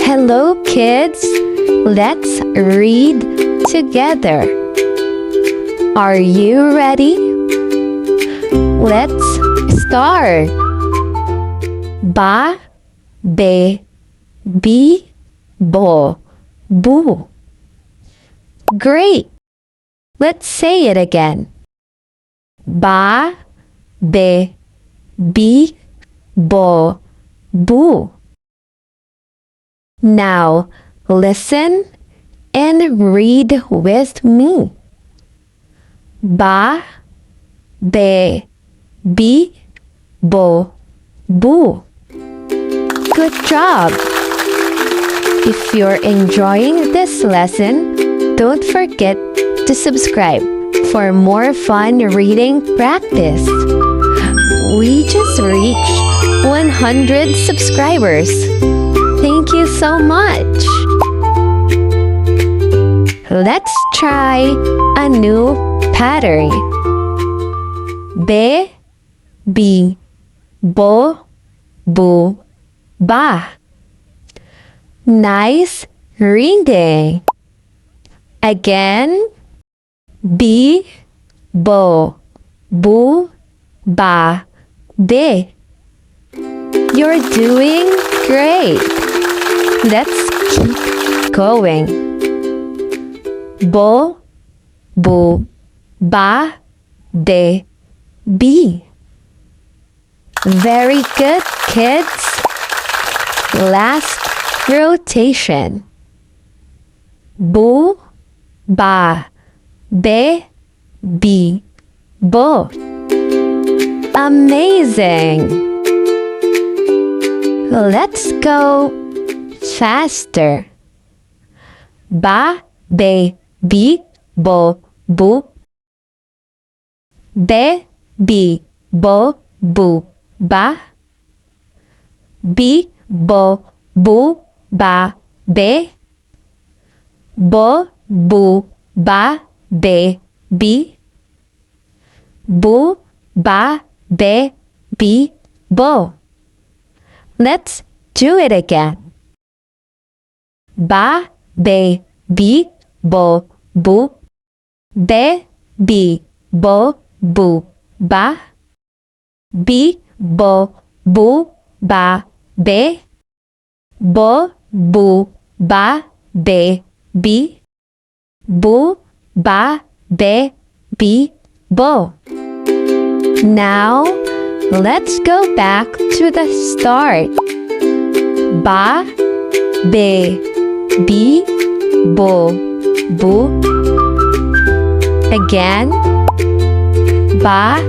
Hello, kids. Let's read together. Are you ready? Let's start. Ba, be, bi, bo, bu. Great. Let's say it again. Ba, be, bi, bo, bu. Now, listen and read with me. Ba, be, bi, bo, bu. Good job! If you're enjoying this lesson, don't forget to subscribe for more fun reading practice. We just reached 100 subscribers. Thank you so much. Let's try a new pattern. Be, bi, bo, bu, ba. Nice reading. Again. Bi, bo, bu, ba, be. You're doing great. Let's keep going. Bo, bu, ba, de, bi. Very good, kids. Last rotation. Bu, ba, be, bi, bo. Amazing! Let's go faster. Ba, be, bi, bo, bu. Be, bi, bo, bu, ba. Bi, bo, bu, ba, be. Bo, bu, ba, be, bi. Bu, ba, be, bi, bo. Let's do it again. Ba, be, bi, bo, bu. Be, bi, bo, bu, ba. Bi, bo, bu, ba, be. Bo, bu, ba, be, bi. Bu, ba, be, bi, bo. Now, let's go back to the start. Ba, be, bi, bo, bu. Again. Ba,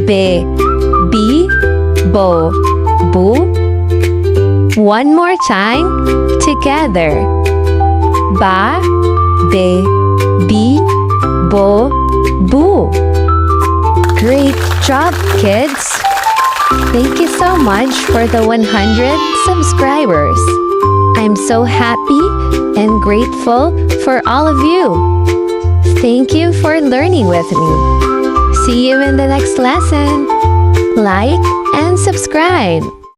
be, bi, bo, bu. One more time together. Ba, be, bi, bo, bu. Great job, kids! Thank you so much for the 100 subscribers. I'm so happy and grateful for all of you. Thank you for learning with me. See you in the next lesson. Like and subscribe.